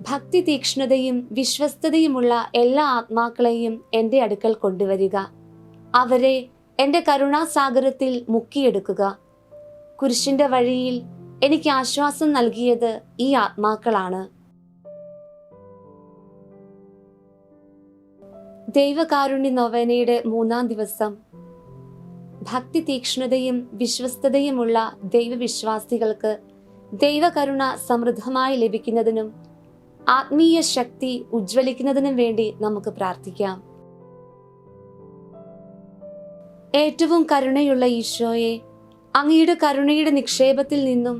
ഭക്തി തീക്ഷ്ണതയും വിശ്വസ്തതയുമുള്ള എല്ലാ ആത്മാക്കളെയും എൻ്റെ അടുക്കൽ കൊണ്ടുവരിക. അവരെ എൻ്റെ കരുണാസാഗരത്തിൽ മുക്കിയെടുക്കുക. കുരിശിൻ്റെ വഴിയിൽ എനിക്ക് ആശ്വാസം നൽകിയത് ഈ ആത്മാക്കളാണ്. ദൈവകാരുണ്യ നൊവേനയുടെ 3-ാം ദിവസം. ഭക്തി തീക്ഷ്ണതയും വിശ്വസ്തതയുമുള്ള ദൈവവിശ്വാസികൾക്ക് ദൈവകരുണ സമൃദ്ധമായി ലഭിക്കുന്നതിനും ആത്മീയ ശക്തി ഉജ്ജ്വലിക്കുന്നതിനും വേണ്ടി നമുക്ക് പ്രാർത്ഥിക്കാം. ഏറ്റവും കരുണയുള്ള ഈശോയെ, അങ്ങയുടെ കരുണയുടെ നിക്ഷേപത്തിൽ നിന്നും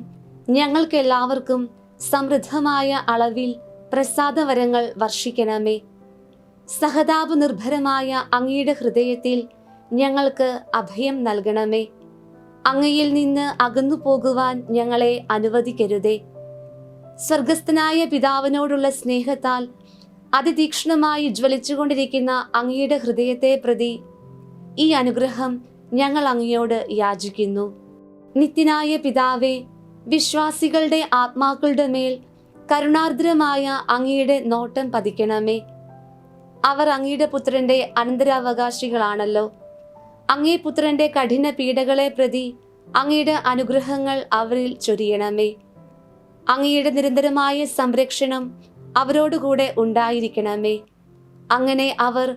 ഞങ്ങൾക്ക് എല്ലാവർക്കും സമൃദ്ധമായ അളവിൽ പ്രസാദവരങ്ങൾ വർഷിക്കണമേ. സഹതാപ നിർഭരമായ അങ്ങയുടെ ഹൃദയത്തിൽ ഞങ്ങൾക്ക് അഭയം നൽകണമേ. അങ്ങയിൽ നിന്ന് അകന്നു പോകുവാൻ ഞങ്ങളെ അനുവദിക്കരുതേ. സ്വർഗസ്ഥനായ പിതാവിനോടുള്ള സ്നേഹത്താൽ അതിതീക്ഷ്ണമായി ജ്വലിച്ചുകൊണ്ടിരിക്കുന്ന അങ്ങയുടെ ഹൃദയത്തെ പ്രതി ഈ അനുഗ്രഹം ഞങ്ങൾ അങ്ങയോട് യാചിക്കുന്നു. നിത്യനായ പിതാവേ, വിശ്വാസികളുടെ ആത്മാക്കളുടെ മേൽ കരുണാർദ്രമായ അങ്ങയുടെ നോട്ടം പതിക്കണമേ. അവർ അങ്ങയുടെ പുത്രന്റെ അനന്തരാവകാശികളാണല്ലോ. അങ്ങേ പുത്രന്റെ കഠിന പീഡകളെ പ്രതി അങ്ങയുടെ അനുഗ്രഹങ്ങൾ അവരിൽ ചൊരിയണമേ. അങ്ങയുടെ നിരന്തരമായ സംരക്ഷണം അവരോടുകൂടെ ഉണ്ടായിരിക്കണമേ. അങ്ങനെ അവർ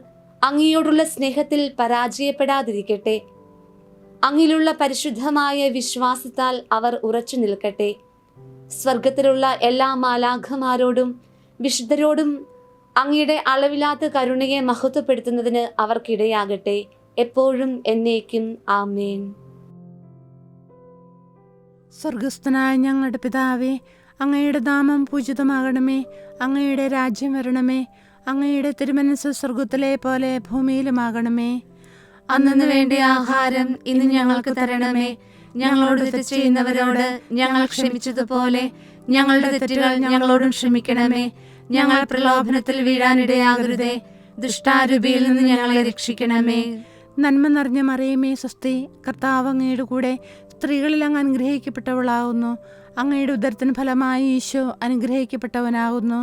അങ്ങയോടുള്ള സ്നേഹത്തിൽ പരാജയപ്പെടാതിരിക്കട്ടെ. അങ്ങിലുള്ള പരിശുദ്ധമായ വിശ്വാസത്താൽ അവർ ഉറച്ചു നിൽക്കട്ടെ. സ്വർഗത്തിലുള്ള എല്ലാ മാലാഖമാരോടും വിശുദ്ധരോടും അങ്ങയുടെ അളവില്ലാത്ത കരുണയെ മഹത്വപ്പെടുത്തുന്നതിന് അവർക്കിടയാകട്ടെ, എപ്പോഴും എന്നേക്കും. ആമേൻ. സ്വർഗസ്ഥനായ ഞങ്ങളുടെ പിതാവേ, അങ്ങയുടെ നാമം പൂജിതമാകണമേ. അങ്ങയുടെ രാജ്യം വരണമേ. അങ്ങയുടെ തിരുമനസ്സ് സ്വർഗത്തിലെ പോലെ ഭൂമിയിലുമാകണമേ. അന്നു വേണ്ടിയ ആഹാരം ഇന്ന് ഞങ്ങൾക്ക് തരണമേ. ഞങ്ങളോട് തെറ്റ് ചെയ്യുന്നവരോട് ഞങ്ങൾ ക്ഷമിച്ചതുപോലെ ഞങ്ങളുടെ തെറ്റുകൾ ഞങ്ങളോടും ക്ഷമിക്കണമേ. ഞങ്ങൾ പ്രലോഭനത്തിൽ വീഴാനിടയാകരുതേ. ദുഷ്ടാരൂപിയിൽ നിന്ന് ഞങ്ങളെ രക്ഷിക്കണമേ. നന്മ നിറഞ്ഞ മറിയമേ, സ്വസ്തി. കർത്താവ് അങ്ങയുടെ കൂടെ സ്ത്രീകളിൽ അങ്ങ് അനുഗ്രഹിക്കപ്പെട്ടവളാകുന്നു. അങ്ങയുടെ ഉദരത്തിന് ഫലമായി ഈശോ അനുഗ്രഹിക്കപ്പെട്ടവനാകുന്നു.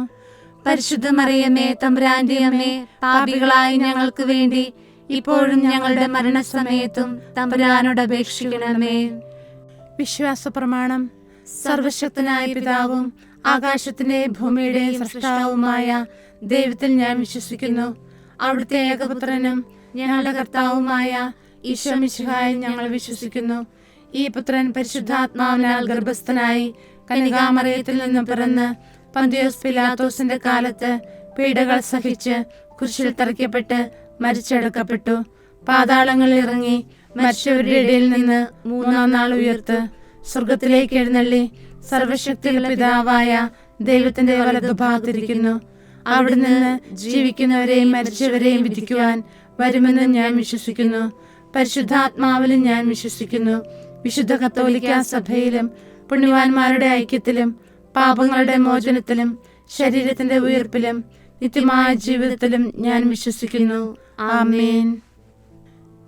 പരിശുദ്ധ മറിയമേ, തമ്പുരാന്റെ അമ്മേ, പാപികളായ ഞങ്ങൾക്ക് വേണ്ടി ഇപ്പോഴും ഞങ്ങളുടെ മരണസമയത്തും തമ്പുരാനോട് അപേക്ഷിക്കണമേ. വിശ്വാസ പ്രമാണം. സർവശക്തനായ പിതാവും ആകാശത്തിന്റെയും ഭൂമിയുടെയും സൃഷ്ടാവുമായ ദൈവത്തിൽ ഞാൻ വിശ്വസിക്കുന്നു. അവിടുത്തെ ഏകപുത്രനും ഞങ്ങളുടെ കർത്താവുമായ ഈശോ മിശിഹായിൽ ഞങ്ങൾ വിശ്വസിക്കുന്നു. ഈ പുത്രൻ പരിശുദ്ധാത്മാവിനാൽ ഗർഭസ്ഥനായി കന്യകാമറിയത്തിൽ നിന്ന് പിറന്ന് പന്തിയോസ് പിലാത്തോസിന്റെ കാലത്ത് പീഡകൾ സഹിച്ച് കുരിശിൽ തറയ്ക്കപ്പെട്ട് മരിച്ചടക്കപ്പെട്ടു. പാതാളങ്ങളിൽ ഇറങ്ങി മരിച്ചവരുടെ ഇടയിൽ നിന്ന് 3-ാം നാൾ ഉയർത്ത് സ്വർഗത്തിലേക്ക് എഴുന്നള്ളി സർവശക്തിയുള്ള പിതാവായ ദൈവത്തിന്റെ വലതുഭാഗത്തിരിക്കുന്നു. അവിടെ നിന്ന് ജീവിക്കുന്നവരെയും മരിച്ചവരെയും വിധിക്കുവാൻ വരുമെന്ന് ഞാൻ വിശ്വസിക്കുന്നു. പരിശുദ്ധാത്മാവിലും ഞാൻ വിശ്വസിക്കുന്നു. വിശുദ്ധ കത്തോലിക്കാ സഭയിലും പുണ്യവാന്മാരുടെ ഐക്യത്തിലും പാപങ്ങളുടെ മോചനത്തിലും ശരീരത്തിന്റെ ഉയർപ്പിലും നിത്യമായ ജീവിതത്തിലും ഞാൻ വിശ്വസിക്കുന്നു. ആമേൻ.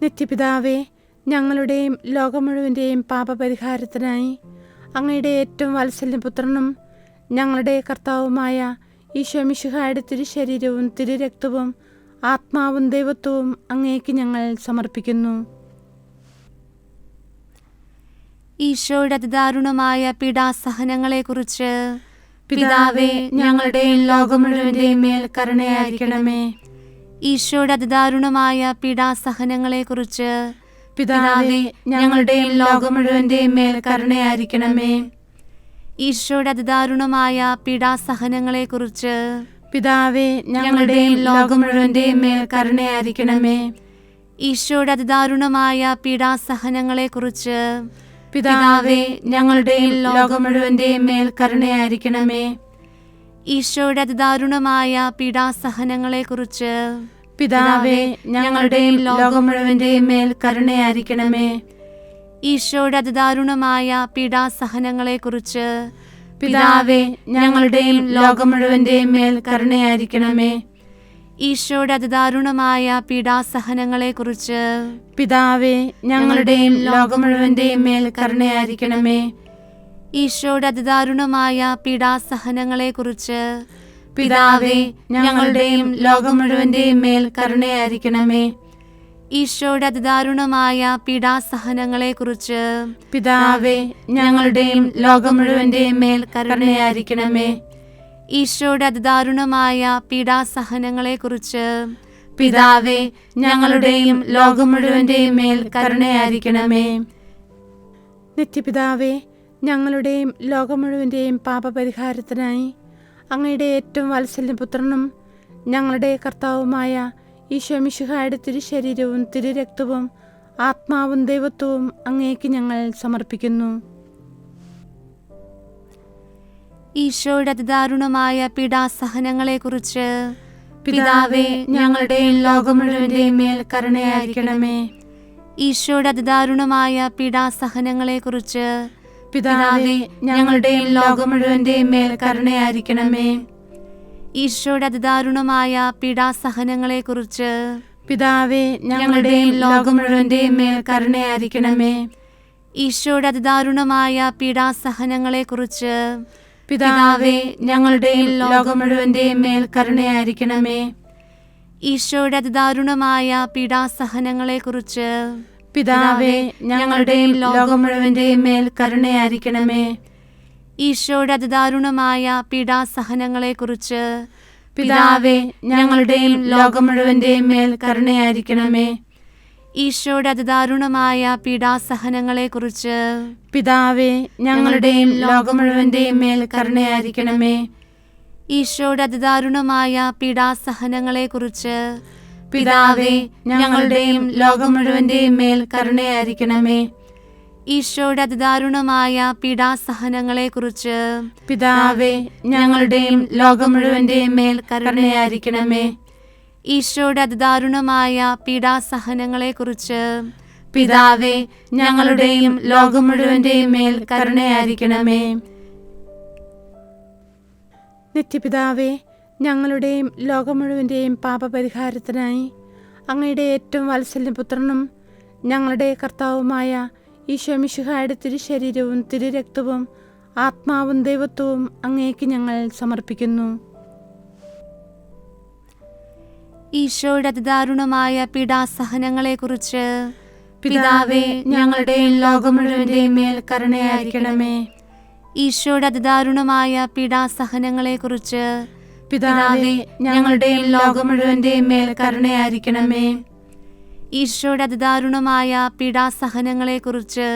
നിത്യപിതാവേ, ഞങ്ങളുടെയും ലോകം മുഴുവൻ്റെയും പാപപരിഹാരത്തിനായി അങ്ങയുടെ ഏറ്റവും വാത്സല്യപുത്രനും ഞങ്ങളുടെ കർത്താവുമായ ഈശോ മിശിഹായുടെ തിരുശരീരവും തിരുരക്തവും ആത്മാവും ദൈവത്വവും അങ്ങേക്ക് ഞങ്ങൾ സമർപ്പിക്കുന്നു. ഈശോയുടെ അതിദാരുണമായ പീഡാസഹനങ്ങളെക്കുറിച്ച് പിതാവേ, ഞങ്ങളുടെയും ലോകം മുഴുവന്റെയും മേൽ കരുണയായിരിക്കണമേ. ഈശോയുടെ അതിദാരുണമായ പീഡാസഹനങ്ങളെക്കുറിച്ച് പിതാവേ, ഞങ്ങളുടെയും ലോകം മുഴുവന്റെയും മേൽ കരുണയായിരിക്കണമേ. ഈശോയുടെ അതിദാരുണമായ പീഡാസഹനങ്ങളെക്കുറിച്ച് പിതാവേ, ഞങ്ങളുടെയും ലോകം മുഴുവന്റെയും മേൽ കരുണയായിരിക്കണമേ. ഈശോയുടെ അതിദാരുണമായ പീഡാസഹനങ്ങളെക്കുറിച്ച് പിതാവേ, ഞങ്ങളുടെയും ലോകം മുഴുവന്റെയും മേൽ കരുണയായിരിക്കണമേ. ഈശോയുടെ അതിദാരുണമായ പീഡാസഹനങ്ങളെക്കുറിച്ച് പിതാവേ, ഞങ്ങളുടെയും ലോകം മുഴുവന്റെയും മേൽ കരുണയായിരിക്കണമേ. ഈശോയുടെ അതിദാരുണമായ പീഡാസഹനങ്ങളെക്കുറിച്ച് പിതാവേ, ഞങ്ങളുടെയും ലോകം മുഴുവന്റെയും മേൽ കരുണയായിരിക്കണമേ. ഈശോയുടെ അതിദാരുണമായ പീഡാസഹനങ്ങളെക്കുറിച്ച് പിതാവേ, ഞങ്ങളുടെയും ലോകം മുഴുവന്റെയും മേൽ കരുണയായിരിക്കണമേ. ഈശോയുടെ അതിദാരുണമായ പീഡാസഹനങ്ങളെക്കുറിച്ച് പിതാവേ, ഞങ്ങളുടെയും ലോകം മുഴുവന്റെയും മേൽ കരുണയായിരിക്കണമേ. ഈശോയുടെ അതിദാരുണമായ പീഡാസഹനങ്ങളെക്കുറിച്ച് പിതാവേ, ഞങ്ങളുടെയും ലോകം മുഴുവന്റെയും മേൽ കരുണയായിരിക്കണമേ. ഈശോയുടെ അതിദാരുണമായ പീഡാസഹനങ്ങളെക്കുറിച്ച് പിതാവേ, ഞങ്ങളുടെയും ലോകം മുഴുവന്റെയും മേൽ കരുണയായിരിക്കണമേ. നിത്യപിതാവേ, ഞങ്ങളുടെയും ലോകം മുഴുവൻ്റെയും പാപപരിഹാരത്തിനായി അങ്ങയുടെ ഏറ്റവും വാത്സല്യപുത്രനും ഞങ്ങളുടെ കർത്താവുമായ ഈശോ മിശിഹായുടെ തിരുശരീരവും തിരുരക്തവും ആത്മാവും ദൈവത്വവും അങ്ങേക്ക് ഞങ്ങൾ സമർപ്പിക്കുന്നു. ഈശോയുടെ അതിദാരുണമായ പീഡാസഹനങ്ങളെക്കുറിച്ച് പിതാവേ, ഞങ്ങളുടെയും ലോകം മുഴുവന്റെയും മേൽ കരുണയായിരിക്കണമേ. ഈശോയുടെ അതിദാരുണമായ പീഡാസഹനങ്ങളെക്കുറിച്ച് പിതാവേ, ഞങ്ങളുടെയും ലോകം മുഴുവന്റെയും മേൽ കരുണയായിരിക്കണമേ. ഈശോയുടെ അതിദാരുണമായ പീഡാസഹനങ്ങളെക്കുറിച്ച് പിതാവേ, ഞങ്ങളുടെയും ലോകം മുഴുവന്റെയും മേൽ കരുണയായിരിക്കണമേ. ഈശോയുടെ അതിദാരുണമായ പീഡാസഹനങ്ങളെക്കുറിച്ച് പിതാവേ, ഞങ്ങളുടെയും ലോകം മുഴുവന്റെയും മേൽ കരുണയായിരിക്കണമേ. ഈശോയുടെ അതിദാരുണമായ പീഡാസഹനങ്ങളെക്കുറിച്ച് പിതാവേ, ഞങ്ങളുടെയും ലോകം മുഴുവന്റെയും മേൽ കരുണയായിരിക്കണമേ. ഈശോയുടെ അതിദാരുണമായ പീഡാസഹനങ്ങളെക്കുറിച്ച് പിതാവേ, ഞങ്ങളുടെയും ലോകം മുഴുവന്റെയും മേൽ കരുണയായിരിക്കണമേ. ഈശോയുടെ അതിദാരുണമായ പീഡാസഹനങ്ങളെക്കുറിച്ച് പിതാവേ, ഞങ്ങളുടെയും ലോകം മുഴുവന്റെയും മേൽ കരുണയായിരിക്കണമേ. ഈശോയുടെ അതിദാരുണമായ പീഡാസഹനങ്ങളെക്കുറിച്ച് പിതാവേ, ഞങ്ങളുടെയും ലോകം മുഴുവന്റെയും മേൽ കരുണയായിരിക്കണമേ. ഈശോയുടെ അതിദാരുണമായ പീഡാസഹനങ്ങളെക്കുറിച്ച് പിതാവേ, ഞങ്ങളുടെയും ലോകം മുഴുവന്റെയും മേൽ കരുണയായിരിക്കണമേ. ഈശോയുടെ അതിദാരുണമായ പീഡാസഹനങ്ങളെക്കുറിച്ച് പിതാവേ, ഞങ്ങളുടെയും ലോകം മുഴുവന്റെയും മേൽ കരുണയായിരിക്കണമേ. നിത്യപിതാവേ, ഞങ്ങളുടെയും ലോകം മുഴുവൻ്റെയും പാപപരിഹാരത്തിനായി അങ്ങയുടെ ഏറ്റവും വാത്സല്യപുത്രനും ഞങ്ങളുടെ കർത്താവുമായ ഈശോ മിശിഹായുടെ തിരുശരീരവും തിരുരക്തവും ആത്മാവും ദൈവത്വവും അങ്ങേക്ക് ഞങ്ങൾ സമർപ്പിക്കുന്നു. ഈശോയുടെ അതിദാരുണമായ പീഡാസഹനങ്ങളെക്കുറിച്ച് പിതാവേ, ഞങ്ങളുടെയും ലോകം മുഴുവന്റെയും മേൽ കരുണയായിരിക്കണമേ. ഈശോയുടെ അതിദാരുണമായ പീഡാസഹനങ്ങളെക്കുറിച്ച് പിതാവേ, ഞങ്ങളുടെയും ലോകം മുഴുവന്റെയും മേൽ കരുണയായിരിക്കണമേ. ഈശോയുടെ അതിദാരുണമായ പീഡാസഹനങ്ങളെക്കുറിച്ച്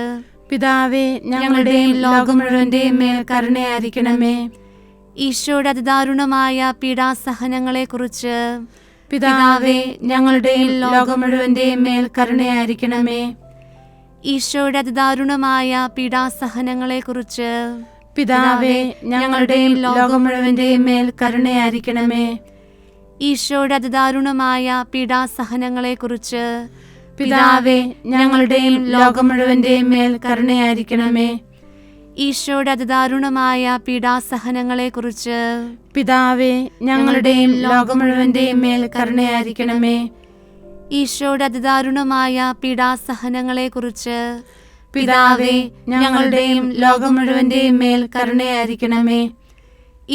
പിതാവേ, ഞങ്ങളുടെയും ലോകം മുഴുവന്റെയും മേൽ കരുണയായിരിക്കണമേ. ഈശോയുടെ അതിദാരുണമായ പീഡാസഹനങ്ങളെക്കുറിച്ച് പിതാവേ, ഞങ്ങളുടെയും ലോകം മുഴുവന്റെയും മേൽ കരുണയായിരിക്കണമേ. ഈശോയുടെ അതിദാരുണമായ പീഡാസഹനങ്ങളെക്കുറിച്ച് പിതാവേ, ഞങ്ങളുടെയും ലോകം മുഴുവന്റെയും മേൽ കരുണയായിരിക്കണമേ. ഈശോയുടെ അതിദാരുണമായ പീഡാസഹനങ്ങളെക്കുറിച്ച് പിതാവേ, ഞങ്ങളുടെയും ലോകം മുഴുവന്റെയും മേൽ കരുണയായിരിക്കണമേ. ഈശോയുടെ അതിദാരുണമായ പീഡാസഹനങ്ങളെക്കുറിച്ച് പിതാവേ, ഞങ്ങളുടെയും ലോകം മുഴുവന്റെയും മേൽ കരുണയായിരിക്കണമേ. ഈശോയുടെ അതിദാരുണമായ പീഡാസഹനങ്ങളെക്കുറിച്ച് പിതാവേ, ഞങ്ങളുടെയും ലോകം മുഴുവന്റെയും മേൽ കരുണയായിരിക്കണമേ.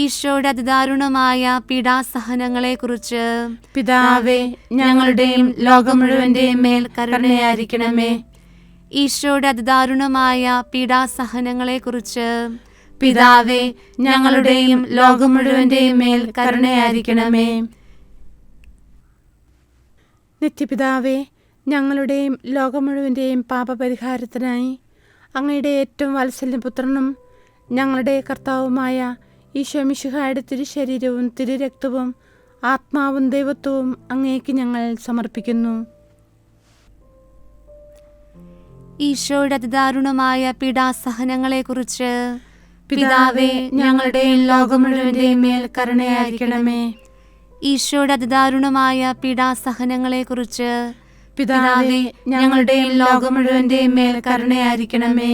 ഈശോയുടെ അതിദാരുണമായ പീഡാസഹനങ്ങളെക്കുറിച്ച് പിതാവേ, ഞങ്ങളുടെയും ലോകം മുഴുവന്റെയും മേൽ കരുണയായിരിക്കണമേ. ഈശോയുടെ അതിദാരുണമായ പീഡാസഹനങ്ങളെക്കുറിച്ച് പിതാവേ, ഞങ്ങളുടെയും ലോകം മുഴുവന്റെയും മേൽ കരുണയായിരിക്കണമേ. നിത്യപിതാവേ, ഞങ്ങളുടെയും ലോകം മുഴുവൻ്റെയും പാപപരിഹാരത്തിനായി അങ്ങയുടെ ഏറ്റവും വാത്സല്യപുത്രനും ഞങ്ങളുടെ കർത്താവുമായ ഈശോ മിശിഹായുടെ തിരുശരീരവും തിരുരക്തവും ആത്മാവും ദൈവത്വവും അങ്ങേക്ക് ഞങ്ങൾ സമർപ്പിക്കുന്നു. ഈശോയുടെ അതിദാരുണമായ പീഡാസഹനങ്ങളെക്കുറിച്ച് പിതാവേ, ഞങ്ങളുടെയും ലോകം മുഴുവന്റെയും മേൽ കരുണയായിരിക്കണമേ. ഈശോയുടെ അതിദാരുണമായ പീഡാസഹനങ്ങളെക്കുറിച്ച് പിതാവേ, ഞങ്ങളുടെയും ലോകം മുഴുവന്റെയും മേൽ കരുണയായിരിക്കണമേ.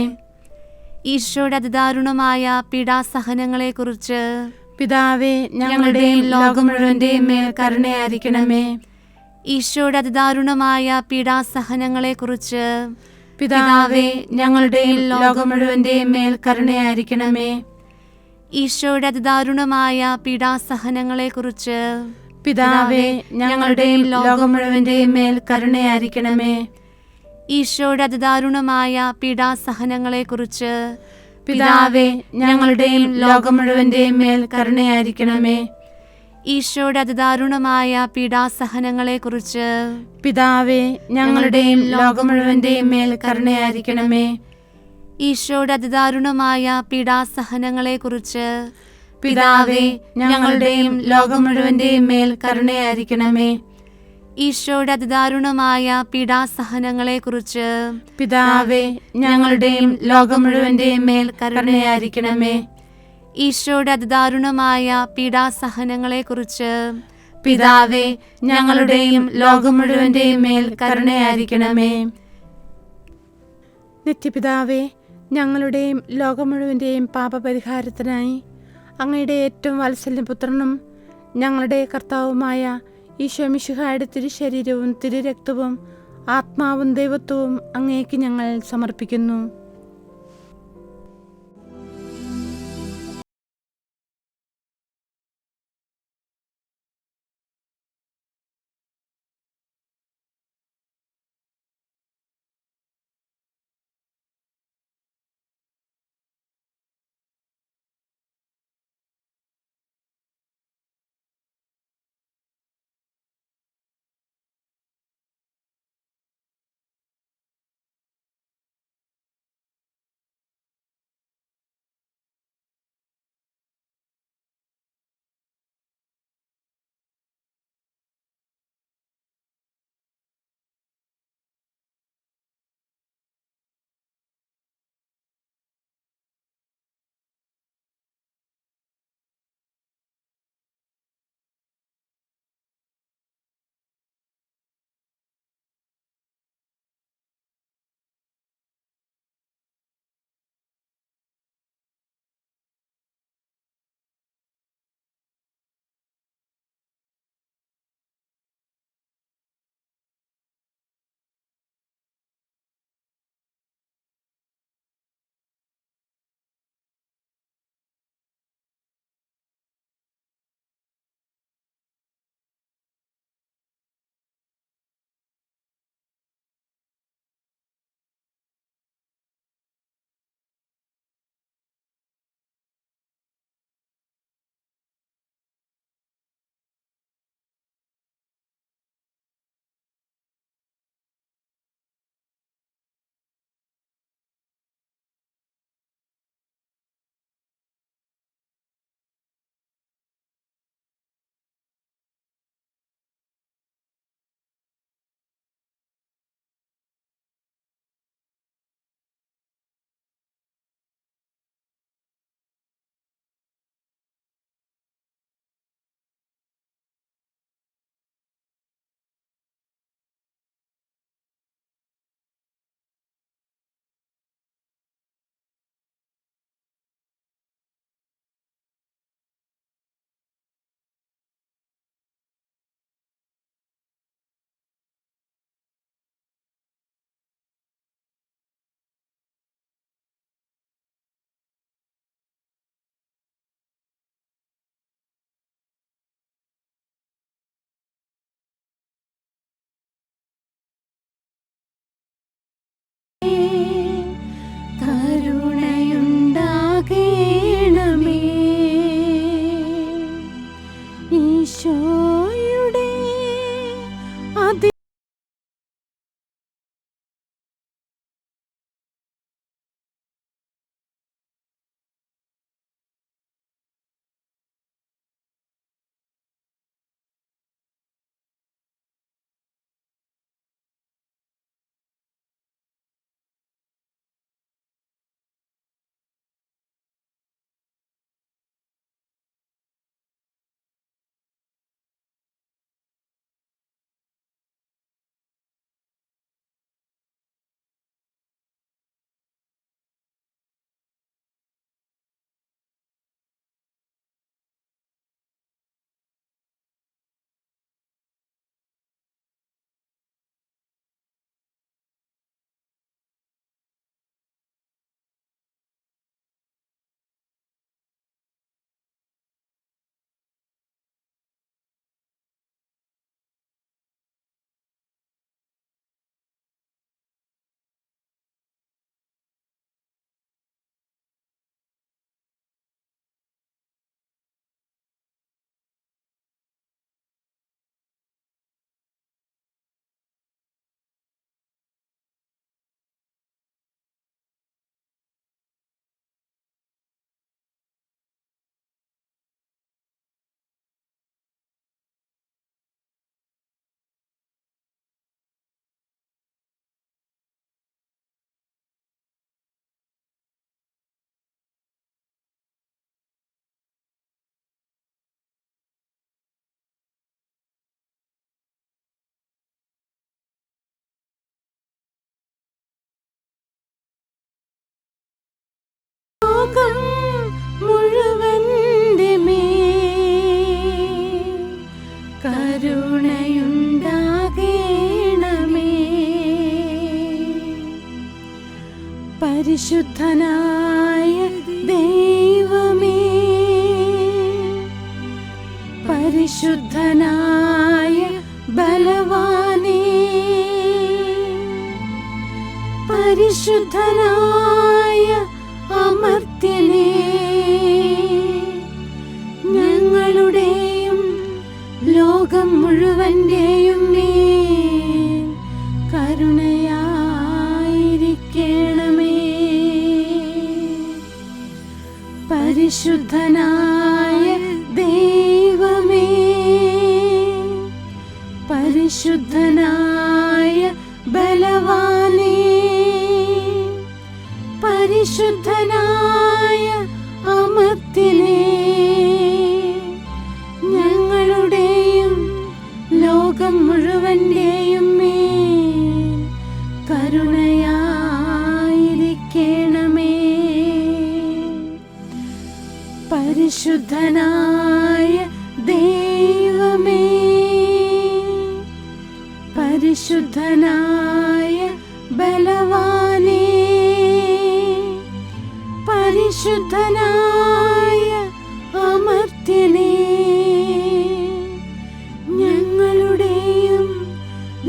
ഈശോയുടെ അതിദാരുണമായ പീഡാസഹനങ്ങളെക്കുറിച്ച് പിതാവേ, ഞങ്ങളുടെയും ലോകം മുഴുവന്റെയും മേൽ കരുണയായിരിക്കണമേ. ഈശോയുടെ അതിദാരുണമായ പീഡാസഹനങ്ങളെക്കുറിച്ച് പിതാവേ, ഞങ്ങളുടെയും ലോകം മുഴുവന്റെയും മേൽ കരുണയായിരിക്കണമേ. ഈശോയുടെ അതിദാരുണമായ പീഡാസഹനങ്ങളെക്കുറിച്ച് പിതാവേ, ഞങ്ങളുടെയും ലോകം മുഴുവന്റെയും മേൽ കരുണയായിരിക്കണമേ. ഈശോയുടെ അതിദാരുണമായ പീഡാസഹനങ്ങളെക്കുറിച്ച് പിതാവേ, ഞങ്ങളുടെയും ലോകം മുഴുവന്റെയും മേൽ കരുണയായിരിക്കണമേ. ഈശോയുടെ അതിദാരുണമായ പീഡാസഹനങ്ങളെക്കുറിച്ച് പിതാവേ, ഞങ്ങളുടെയും ലോകം മുഴുവന്റെയും മേൽ കരുണയായിരിക്കണമേ. ഈശോയുടെ അതിദാരുണമായ പീഡാസഹനങ്ങളെക്കുറിച്ച് പിതാവേ, ഞങ്ങളുടെയും ലോകം മുഴുവന്റെയും മേൽ കരുണയായിരിക്കണമേ. ഈശോയുടെ അതിദാരുണമായ പീഡാസഹനങ്ങളെക്കുറിച്ച് പിതാവേ, ഞങ്ങളുടെയും ലോകം മുഴുവന്റെയും മേൽ കരുണയായിരിക്കണമേ. ഈശോയുടെ അതിദാരുണമായ പീഡാസഹനങ്ങളെക്കുറിച്ച് പിതാവേ, ഞങ്ങളുടെയും ലോകം മുഴുവന്റെയും മേൽ കരുണയായിരിക്കണമേ. നിത്യപിതാവേ, ഞങ്ങളുടെയും ലോകം മുഴുവൻ്റെയും പാപപരിഹാരത്തിനായി അങ്ങയുടെ ഏറ്റവും വാത്സല്യപുത്രനും ഞങ്ങളുടെ കർത്താവുമായ ഈശോ മിശിഹായുടെ തിരുശരീരവും തിരുരക്തവും ആത്മാവും ദൈവത്വവും അങ്ങേക്ക് ഞങ്ങൾ സമർപ്പിക്കുന്നു. പരിശുദ്ധനായ അമർത്യനേ, ഞങ്ങളുടെയും ലോകം മുഴുവന്റെയും മേൽ കരുണയായിരിക്കണമേ. പരിശുദ്ധനായ ദൈവമേ, പരിശുദ്ധനായ ബലവാനേ, പരിശുദ്ധനായ അമർത്യനേ, ഞങ്ങളുടെയും ലോകം മുഴുവന്റെയും മേൽ കരുണയായിരിക്കണമേ. പരിശുദ്ധനായ ദൈവമേ, പരിശുദ്ധനായ ബലവാനേ, പരിശുദ്ധനായ അമർത്യനേ, ഞങ്ങളുടെയും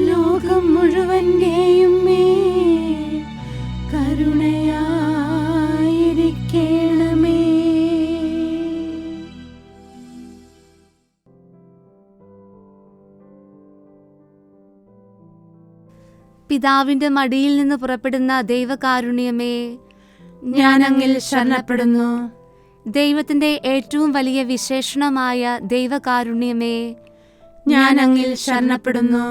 ലോകം മുഴുവന്റെയും മേൽ കരുണയായിരിക്കണമേ. പിതാവിന്റെ മടിയിൽ നിന്ന് പുറപ്പെടുന്ന ദൈവകാരുണ്യമേ, ഞാൻ അങ്ങിൽ ശരണപ്പെടുന്നു. ദൈവത്തിന്റെ ഏറ്റവും വലിയ വിശേഷണമായ ദൈവകാരുണ്യമേ, ഞാൻ അങ്ങിൽ ശരണപ്പെടുന്നു.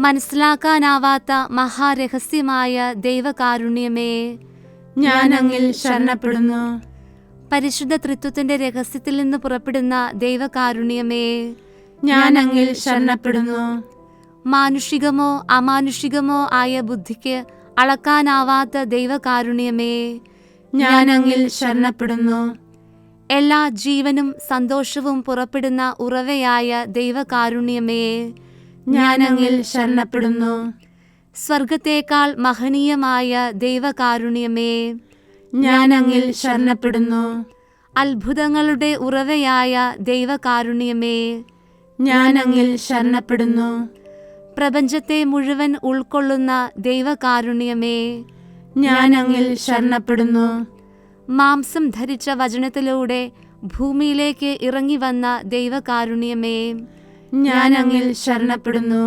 മനസ്സിലാക്കാനാവാത്ത മഹാരഹസ്യമായ ദൈവകാരുണ്യമേ, ഞാൻ അങ്ങിൽ ശരണപ്പെടുന്നു. പരിശുദ്ധ ത്രിത്വത്തിന്റെ രഹസ്യത്തിൽ നിന്ന് പുറപ്പെടുന്ന ദൈവകാരുണ്യമേ, ഞാൻ അങ്ങിൽ ശരണപ്പെടുന്നു. മാനുഷികമോ അമാനുഷികമോ ആയ ബുദ്ധിക്ക് അളക്കാനാവാത്ത ദൈവകാരുണ്യമേ, ഞാൻ അങ്ങിൽ ശരണപ്പെടുന്നു. എല്ലാ ജീവനും സന്തോഷവും പുറപ്പെടുന്ന ഉറവയായ ദൈവകാരുണ്യമേ, ഞാൻ അങ്ങിൽ ശരണപ്പെടുന്നു. സ്വർഗത്തേക്കാൾ മഹനീയമായ ദൈവകാരുണ്യമേ, ഞാൻ അങ്ങിൽ ശരണപ്പെടുന്നു. അത്ഭുതങ്ങളുടെ ഉറവയായ ദൈവകാരുണ്യമേ, ഞാൻ അങ്ങിൽ ശരണപ്പെടുന്നു. പ്രപഞ്ചത്തെ മുഴുവൻ ഉൾക്കൊള്ളുന്ന ദൈവകാരുണ്യമേ, ഞാൻ അങ്ങിൽ ശരണപ്പെടുന്നു. മാംസം ധരിച്ച വചനത്തിലൂടെ ഭൂമിയിലേക്ക് ഇറങ്ങി വന്ന ദൈവകാരുണ്യമേ, ഞാൻ അങ്ങിൽ ശരണപ്പെടുന്നു.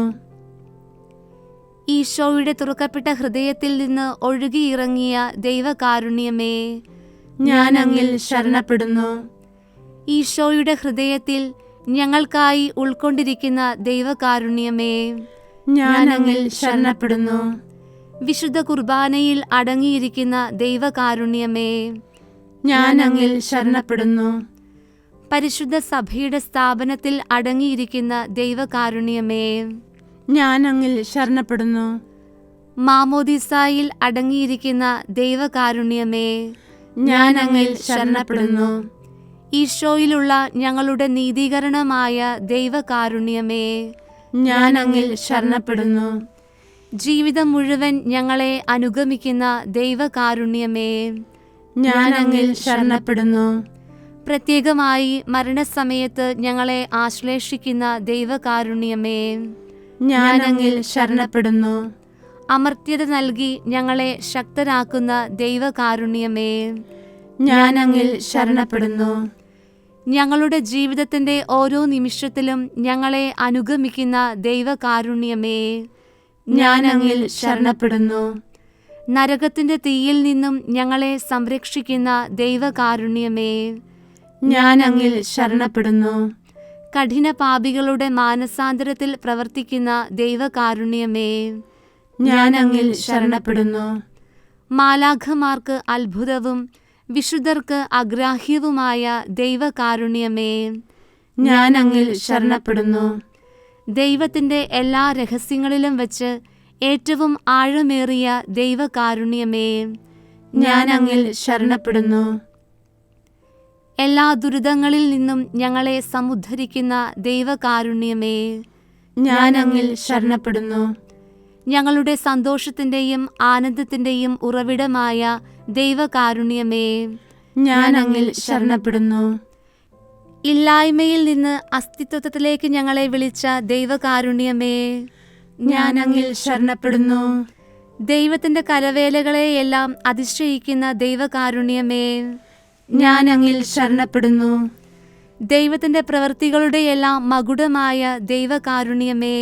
ഈശോയുടെ തുറക്കപ്പെട്ട ഹൃദയത്തിൽ നിന്ന് ഒഴുകിയിറങ്ങിയ ദൈവകാരുണ്യമേ, ഞാൻ അങ്ങിൽ ശരണപ്പെടുന്നു. ഈശോയുടെ ഹൃദയത്തിൽ ഞങ്ങൾക്കായി ഉൾക്കൊണ്ടിരിക്കുന്ന ദൈവകാരുണ്യമേ, ഞാൻ അങ്ങിൽ ശരണപ്പെടുന്നു. വിശുദ്ധ കുർബാനയിൽ അടങ്ങിയിരിക്കുന്ന ദൈവകാരുണ്യമേ, ഞാൻ അങ്ങിൽ ശരണപ്പെടുന്നു. പരിശുദ്ധ സഭയുടെ സ്ഥാപനത്തിൽ അടങ്ങിയിരിക്കുന്ന ദൈവകാരുണ്യമേ, ഞാൻ അങ്ങിൽ ശരണപ്പെടുന്നു. മാമോദിസായിൽ അടങ്ങിയിരിക്കുന്ന ദൈവകാരുണ്യമേ, ഞാൻ അങ്ങിൽ ശരണപ്പെടുന്നു. ഈശോയിലുള്ള ഞങ്ങളുടെ നീതീകരണമായ ദൈവകാരുണ്യമേ, ഞാൻ അങ്ങിൽ ശരണപ്പെടുന്നു. ജീവിതം മുഴുവൻ ഞങ്ങളെ അനുഗമിക്കുന്ന ദൈവകാരുണ്യമേ, ഞാൻ അങ്ങിൽ ശരണപ്പെടുന്നു. പ്രത്യേകമായി മരണസമയത്ത് ഞങ്ങളെ ആശ്ലേഷിക്കുന്ന ദൈവകാരുണ്യമേ, ഞാൻ അങ്ങിൽ ശരണപ്പെടുന്നു. അമർത്യത നൽകി ഞങ്ങളെ ശക്തരാക്കുന്ന ദൈവകാരുണ്യമേ, ഞാൻ അങ്ങിൽ ശരണപ്പെടുന്നു. ഞങ്ങളുടെ ജീവിതത്തിന്റെ ഓരോ നിമിഷത്തിലും ഞങ്ങളെ അനുഗമിക്കുന്ന ദൈവകാരുണ്യമേ, ഞാൻ അങ്ങിൽ ശരണപ്പെടുന്നു. നരകത്തിന്റെ തീയിൽ നിന്നും ഞങ്ങളെ സംരക്ഷിക്കുന്ന ദൈവകാരുണ്യമേ, ഞാൻ അങ്ങിൽ ശരണപ്പെടുന്നു. കഠിന പാപികളുടെ മാനസാന്തരത്തിൽ പ്രവർത്തിക്കുന്ന ദൈവകാരുണ്യമേ, ഞാൻ അങ്ങിൽ ശരണപ്പെടുന്നു. മാലാഖമാർക്ക് അത്ഭുതവും വിശുദ്ധർക്ക് അഗ്രാഹ്യവുമായ ദൈവകാരുണ്യമേ, ഞാൻ അങ്ങിൽ ശരണപ്പെടുന്നു. ദൈവത്തിന്റെ എല്ലാ രഹസ്യങ്ങളിലും വച്ച് ഏറ്റവും ആഴമേറിയ ദൈവകാരുണ്യമേ, ഞാൻ അങ്ങിൽ ശരണപ്പെടുന്നു. എല്ലാ ദുരിതങ്ങളിൽ നിന്നും ഞങ്ങളെ സമുദ്ധരിക്കുന്ന ദൈവകാരുണ്യമേ, ഞാൻ അങ്ങിൽ ശരണപ്പെടുന്നു. ഞങ്ങളുടെ സന്തോഷത്തിന്റെയും ആനന്ദത്തിന്റെയും ഉറവിടമായ ദൈവകാരുണ്യമേ, ഞാൻ അങ്ങിൽ ശരണപ്പെടുന്നു. ഇല്ലായ്മയിൽ നിന്ന് അസ്തിത്വത്തിലേക്ക് ഞങ്ങളെ വിളിച്ച ദൈവകാരുണ്യമേ, ഞാൻ അങ്ങിൽ ശരണപ്പെടുന്നു. ദൈവത്തിന്റെ കരവേലകളെയെല്ലാം അതിശയിക്കുന്ന ദൈവകാരുണ്യമേ, ഞാൻ അങ്ങിൽ ശരണപ്പെടുന്നു. ദൈവത്തിന്റെ പ്രവൃത്തികളുടെയെല്ലാം മകുടമായ ദൈവകാരുണ്യമേ,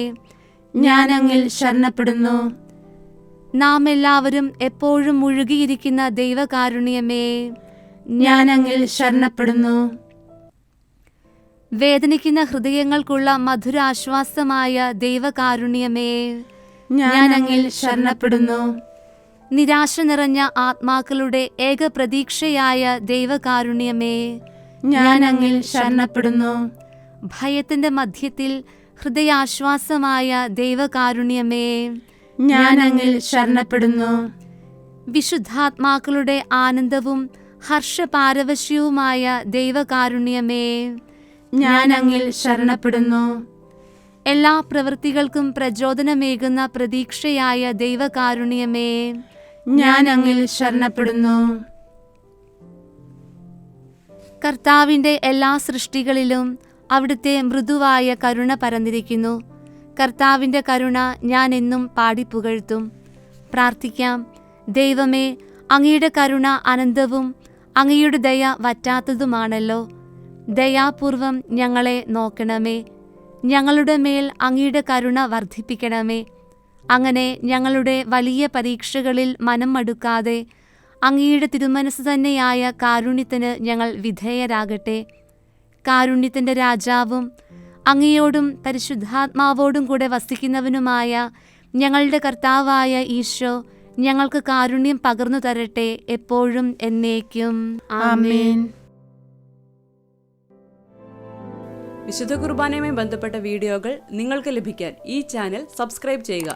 ഞാൻ അങ്ങിൽ ശരണപ്പെടുന്നു. നാം എല്ലാവരും എപ്പോഴും മുഴുകിയിരിക്കുന്ന ദൈവകാരുണ്യമേ, ഞാൻ അങ്ങിൽ ശരണപ്പെടുന്നു. വേദനിക്കുന്ന ഹൃദയങ്ങൾക്കുള്ള മധുരാശ്വാസമായ ദൈവകാരുണ്യമേ, ഞാൻ അങ്ങിൽ ശരണപ്പെടുന്നു. നിരാശ നിറഞ്ഞ ആത്മാക്കളുടെ ഏക പ്രതീക്ഷയായ ദൈവകാരുണ്യമേ, ഞാൻ അങ്ങിൽ ശരണപ്പെടുന്നു. ഭയത്തിന്റെ മധ്യത്തിൽ ഹൃദയാശ്വാസമായ ദൈവകാരുണ്യമേ, ഞാൻ അങ്ങിൽ ശരണപ്പെടുന്നു. വിശുദ്ധാത്മാക്കളുടെ ആനന്ദവും ഹർഷപാരവശ്യവുമായ ദൈവകാരുണ്യമേ, ഞാൻ അങ്ങിൽ ശരണപ്പെടുന്നു. എല്ലാ പ്രവൃത്തികൾക്കും പ്രചോദനമേകുന്ന പ്രതീക്ഷയായ ദൈവകാരുണ്യമേ, ഞാൻ അങ്ങിൽ ശരണപ്പെടുന്നു. കർത്താവിന്റെ എല്ലാ സൃഷ്ടികളിലും അവിടുത്തെ മൃദുവായ കരുണ പരന്നിരിക്കുന്നു. കർത്താവിന്റെ കരുണ ഞാൻ എന്നും പാടിപ്പുകഴ്ത്തും. പ്രാർത്ഥിക്കാം. ദൈവമേ, അങ്ങയുടെ കരുണ അനന്തവും അങ്ങയുടെ ദയ വറ്റാത്തതുമാണല്ലോ. ദയാപൂർവം ഞങ്ങളെ നോക്കണമേ. ഞങ്ങളുടെ മേൽ അങ്ങയുടെ കരുണ വർദ്ധിപ്പിക്കണമേ. അങ്ങനെ ഞങ്ങളുടെ വലിയ പരീക്ഷകളിൽ മനം മടുക്കാതെ അങ്ങയുടെ തിരുമനസ് തന്നെയായ കാരുണ്യത്തിന് ഞങ്ങൾ വിധേയരാകട്ടെ. കാരുണ്യത്തിൻ്റെ രാജാവും അങ്ങയോടും പരിശുദ്ധാത്മാവോടും കൂടെ വസിക്കുന്നവനുമായ ഞങ്ങളുടെ കർത്താവായ ഈശോ ഞങ്ങൾക്ക് കാരുണ്യം പകർന്നു തരട്ടെ, എപ്പോഴും എന്നേക്കും. ആമേൻ. വിശുദ്ധ കുർബാനയുമായി ബന്ധപ്പെട്ട വീഡിയോകൾ നിങ്ങൾക്ക് ലഭിക്കാൻ ഈ ചാനൽ സബ്സ്ക്രൈബ് ചെയ്യുക.